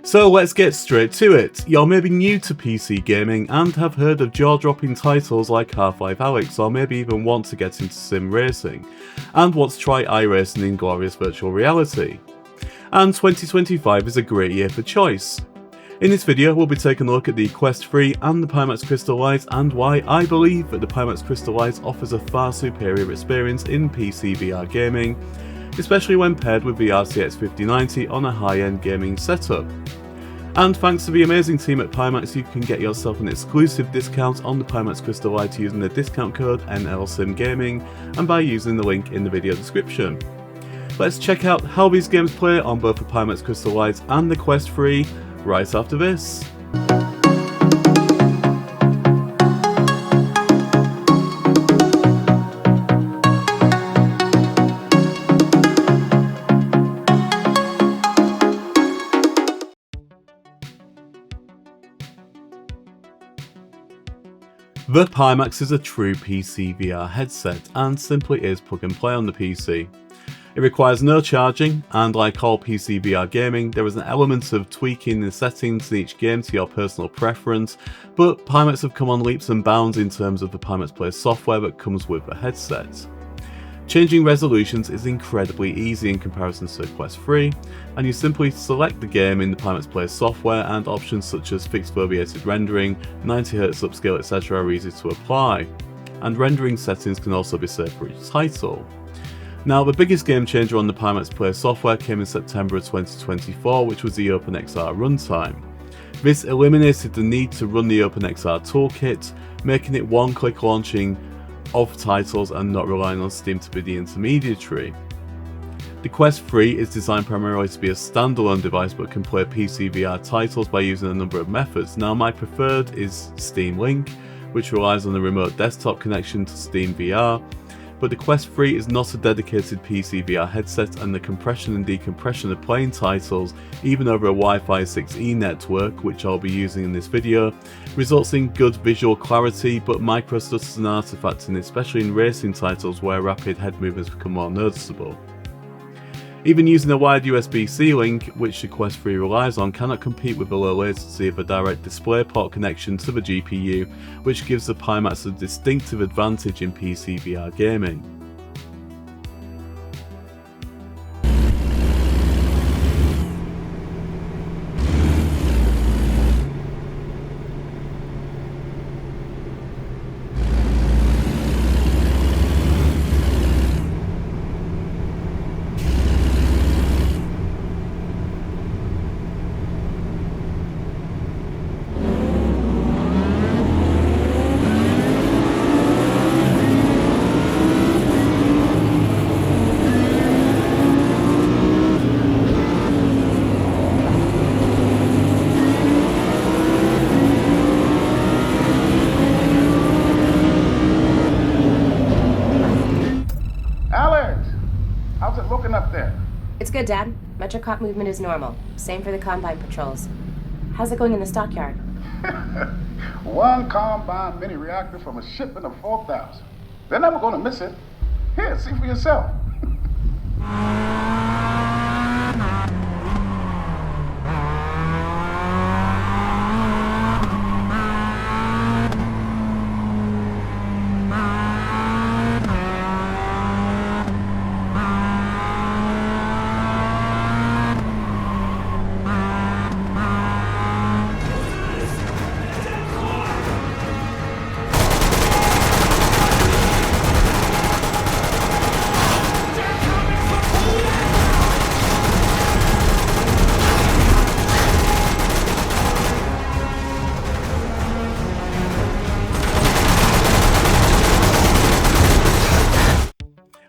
So let's get straight to it. You're maybe new to PC gaming and have heard of jaw-dropping titles like Half-Life Alyx, or maybe even want to get into sim racing, and want to try iRacing in glorious virtual reality. And 2025 is a great year for choice. In this video we'll be taking a look at the Quest 3 and the Pimax Crystal Light, and why I believe that the Pimax Crystal Light offers a far superior experience in PCVR gaming, especially when paired with the RTX 5090 on a high-end gaming setup. And thanks to the amazing team at Pimax, you can get yourself an exclusive discount on the Pimax Crystal Light using the discount code NLSimgaming and by using the link in the video description. Let's check out how these games play on both the Pimax Crystal Light and the Quest 3 right after this. The Pimax is a true PCVR headset and simply is plug and play on the PC. It requires no charging, and like all PCVR gaming, there is an element of tweaking the settings in each game to your personal preference, but Pimax have come on leaps and bounds in terms of the Pimax Play software that comes with the headset. Changing resolutions is incredibly easy in comparison to Quest 3, and you simply select the game in the Pimax Play software, and options such as fixed foveated rendering, 90Hz upscale etc. are easy to apply, and rendering settings can also be saved for each title. Now, the biggest game changer on the Pimax Play software came in September of 2024, which was the OpenXR runtime. This eliminated the need to run the OpenXR toolkit, making it one-click launching of titles and not relying on Steam to be the intermediary. The Quest 3 is designed primarily to be a standalone device but can play PCVR titles by using a number of methods. Now, my preferred is Steam Link, which relies on a remote desktop connection to Steam VR, but the Quest 3 is not a dedicated PCVR headset, and the compression and decompression of playing titles, even over a Wi-Fi 6E network, which I'll be using in this video, results in good visual clarity, but microstutters and artifacting, especially in racing titles where rapid head movements become more noticeable. Even using a wired USB-C link, which the Quest 3 relies on, cannot compete with the low latency of a direct DisplayPort connection to the GPU, which gives the Pimax a distinctive advantage in PCVR gaming. Looking up there. It's good, Dad. Metrocop movement is normal. Same for the combine patrols. How's it going in the stockyard? One combine mini reactor from a shipment of 4,000. They're never going to miss it. Here, see for yourself.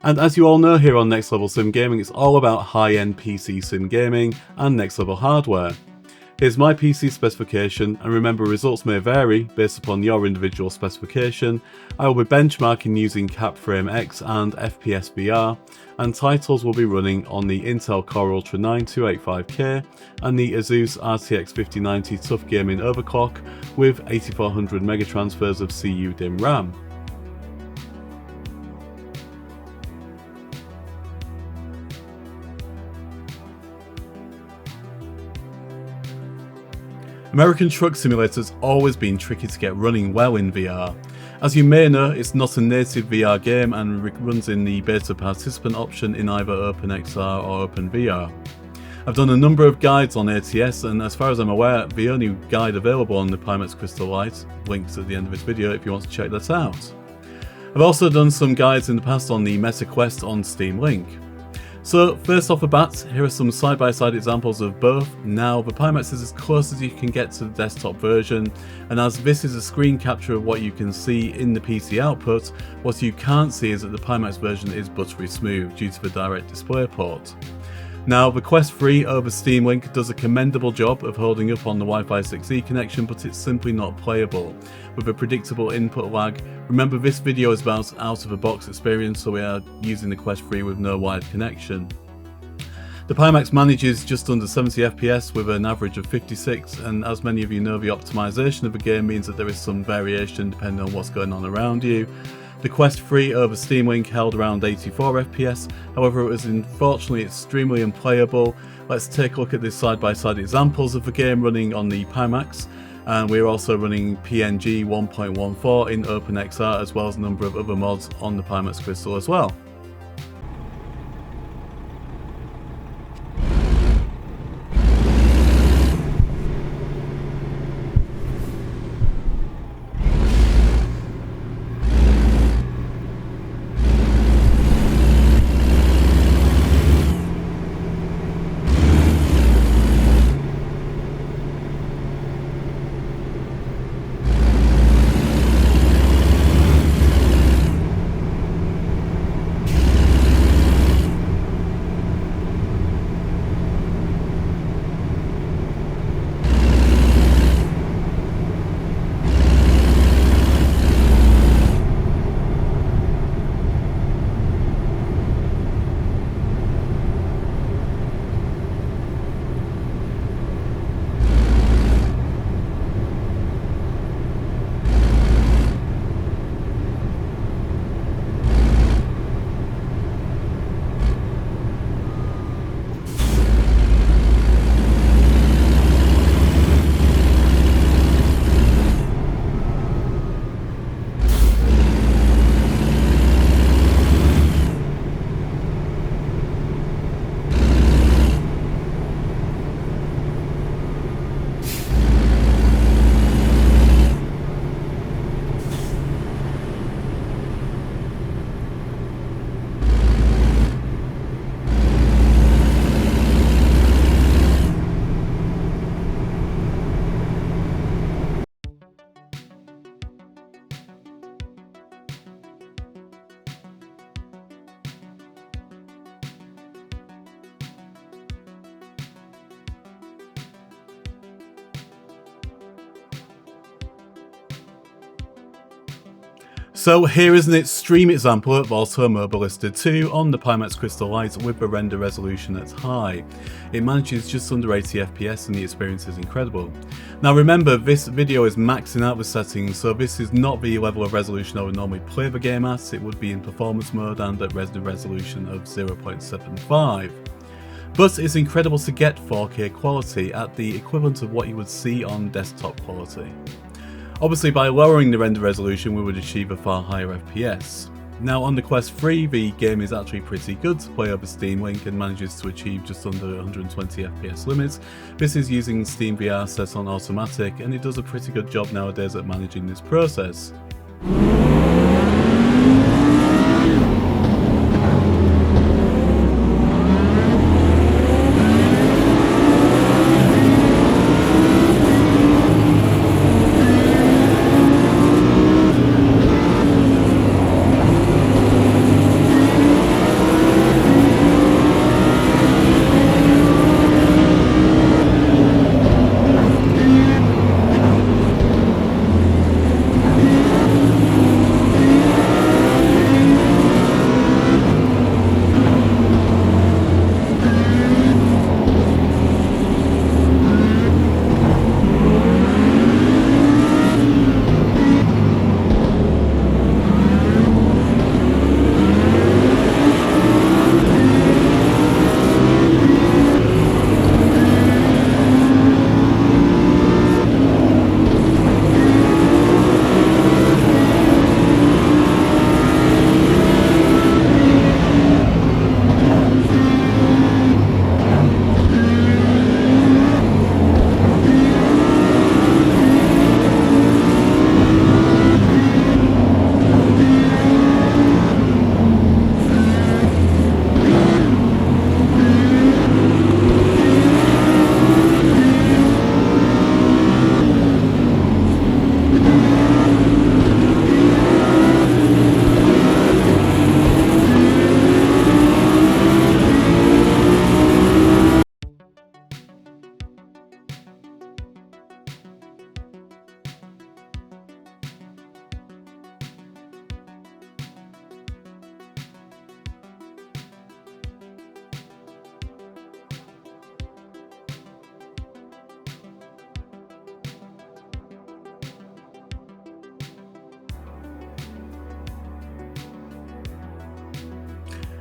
And as you all know, here on Next Level Sim Gaming, it's all about high-end PC sim gaming and next level hardware. Here's my PC specification, and remember, results may vary based upon your individual specification. I will be benchmarking using Capframe X and FPS VR, and titles will be running on the Intel Core Ultra 9 285K and the Asus RTX 5090 Tough Gaming Overclock with 8400 megatransfers of CUDIMM RAM. American Truck Simulator's always been tricky to get running well in VR. As you may know, it's not a native VR game and runs in the beta participant option in either OpenXR or OpenVR. I've done a number of guides on ATS, and as far as I'm aware, the only guide available on the Pimax Crystal Light, links at the end of this video if you want to check that out. I've also done some guides in the past on the Meta Quest on Steam Link. So first off the bat, here are some side-by-side examples of both. Now the Pimax is as close as you can get to the desktop version, and as this is a screen capture of what you can see in the PC output, what you can't see is that the Pimax version is buttery smooth due to the direct display port. Now the Quest 3 over Steam Link does a commendable job of holding up on the Wi-Fi 6E connection, but it's simply not playable, with a predictable input lag. Remember, this video is about out of the box experience, so we are using the Quest 3 with no wired connection. The Pimax manages just under 70 FPS with an average of 56, and as many of you know, the optimization of the game means that there is some variation depending on what's going on around you. The Quest 3 over Steam Link held around 84 FPS, however it was unfortunately extremely unplayable. Let's take a look at the side-by-side examples of the game running on the Pimax, and we're also running PNG 1.14 in OpenXR as well as a number of other mods on the Pimax Crystal as well. So here is an extreme example of Automobilista 2 on the Pimax Crystal Light with the render resolution at high. It manages just under 80 FPS and the experience is incredible. Now remember, this video is maxing out the settings, so this is not the level of resolution I would normally play the game at. It would be in performance mode and at render resolution of 0.75. But it's incredible to get 4K quality at the equivalent of what you would see on desktop quality. Obviously by lowering the render resolution we would achieve a far higher FPS. Now on the Quest 3 the game is actually pretty good to play over Steam Link and manages to achieve just under 120 FPS limits. This is using Steam VR set on automatic and it does a pretty good job nowadays at managing this process.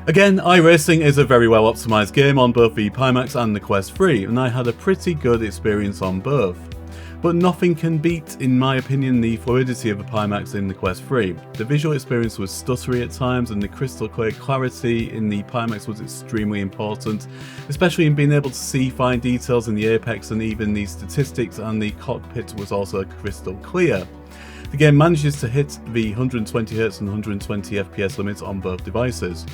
Again, iRacing is a very well optimised game on both the Pimax and the Quest 3, and I had a pretty good experience on both. But nothing can beat, in my opinion, the fluidity of the Pimax in the Quest 3. The visual experience was stuttery at times, and the crystal clear clarity in the Pimax was extremely important, especially in being able to see fine details in the apex and even the statistics, and the cockpit was also crystal clear. The game manages to hit the 120Hz and 120 FPS limits on both devices.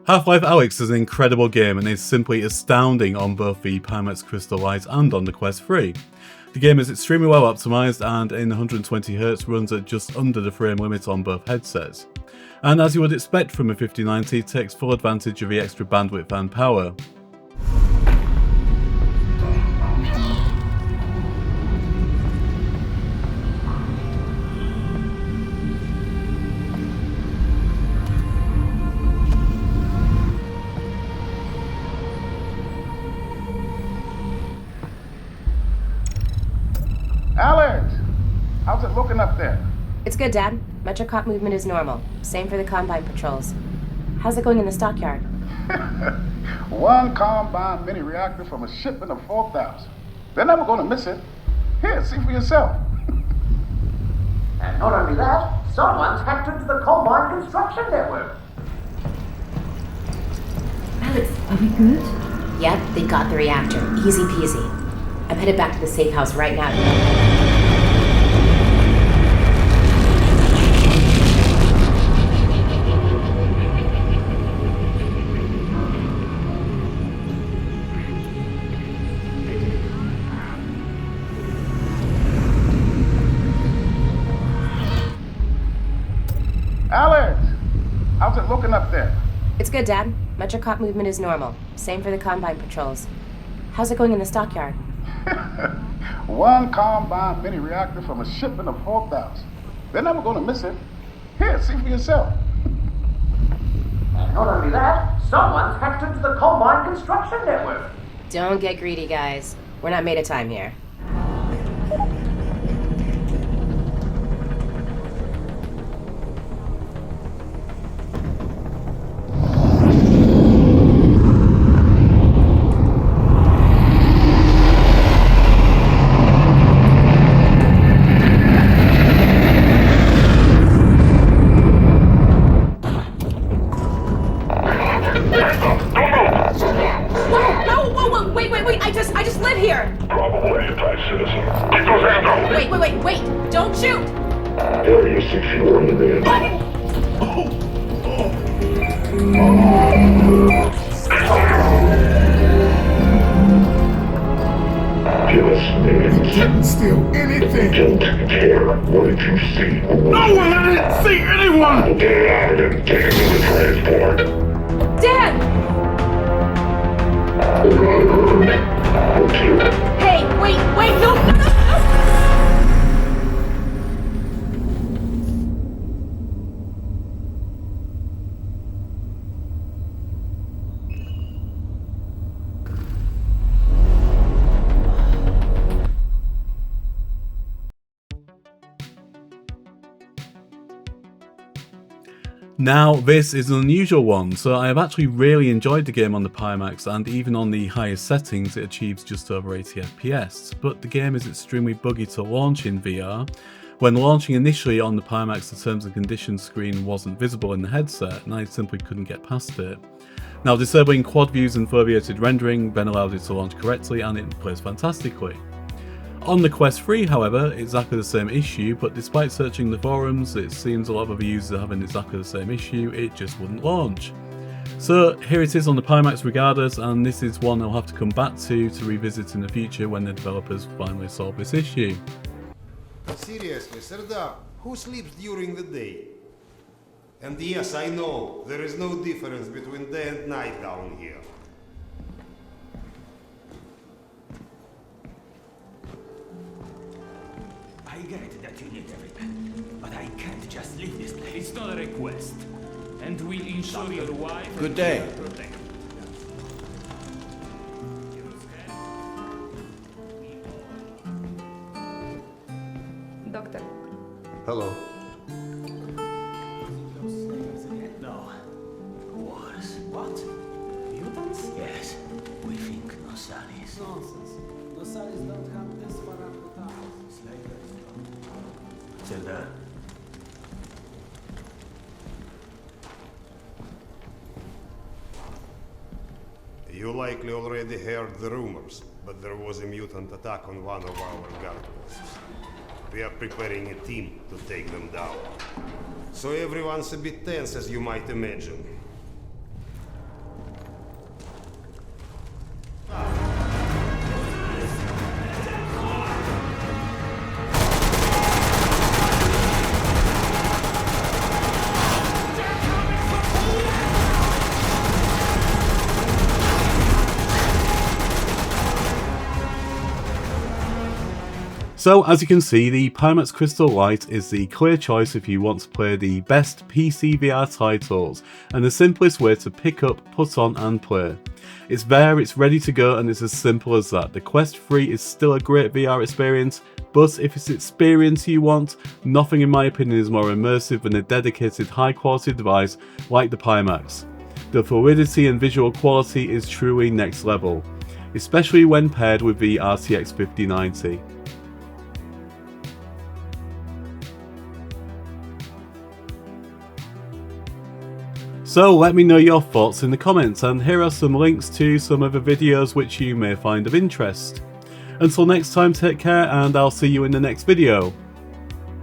Half-Life Alyx is an incredible game and is simply astounding on both the Pimax Crystal Light and on the Quest 3. The game is extremely well optimised and in 120Hz runs at just under the frame limit on both headsets. And as you would expect from a 5090, it takes full advantage of the extra bandwidth and power. Alyx, how's it looking up there? It's good, Dad. Metrocop movement is normal. Same for the Combine patrols. How's it going in the stockyard? One Combine mini reactor from a shipment of 4,000. They're never going to miss it. Here, see for yourself. And not only that, someone's hacked into the Combine construction network. Alyx, are we good? Yep, they got the reactor. Easy peasy. I'm headed back to the safe house right now. Alyx, how's it looking up there? It's good, Dad. Metrocop movement is normal. Same for the Combine patrols. How's it going in the stockyard? One Combine mini reactor from a shipment of 4,000. They're never going to miss it. Here, see for yourself. And not only that, someone's hacked into the Combine construction network. Don't get greedy, guys. We're not made of time here. Whoa, wait, I just live here! Probable anti-citizen. Keep those hands out! Wait, don't shoot! Area secure in there. Give us names. Didn't steal anything. Don't care. What did you see? No one! I didn't see anyone! Get out and take him to the transport. Dad! Hey, wait, no! Now, this is an unusual one, so I have actually really enjoyed the game on the Pimax, and even on the highest settings it achieves just over 80 FPS, but the game is extremely buggy to launch in VR. When launching initially on the Pimax, the terms and conditions screen wasn't visible in the headset, and I simply couldn't get past it. Now, disabling quad views and foveated rendering then allowed it to launch correctly, and it plays fantastically. On the Quest 3, however, it's exactly the same issue, but despite searching the forums, it seems a lot of other users are having exactly the same issue, it just wouldn't launch. So here it is on the Pimax regardless, and this is one I'll have to come back to revisit in the future when the developers finally solve this issue. Seriously, Serdar, who sleeps during the day? And yes, I know, there is no difference between day and night down here. I get that you need everything, but I can't just leave this place. It's not a request, and we'll ensure your wife... Good day. Doctor. Hello. No. Wars. What? Mutants? Yes. We think Nosalis. Nonsense. Nosalis don't have this far up the tower. Serdar. You likely already heard the rumors, but there was a mutant attack on one of our guard posts. We are preparing a team to take them down. So everyone's a bit tense, as you might imagine. So as you can see, the Pimax Crystal Light is the clear choice if you want to play the best PCVR titles, and the simplest way to pick up, put on and play. It's there, it's ready to go, and it's as simple as that. The Quest 3 is still a great VR experience, but if it's experience you want, nothing in my opinion is more immersive than a dedicated high quality device like the Pimax. The fluidity and visual quality is truly next level, especially when paired with the RTX 5090. So let me know your thoughts in the comments, and here are some links to some of the videos which you may find of interest. Until next time, take care, and I'll see you in the next video.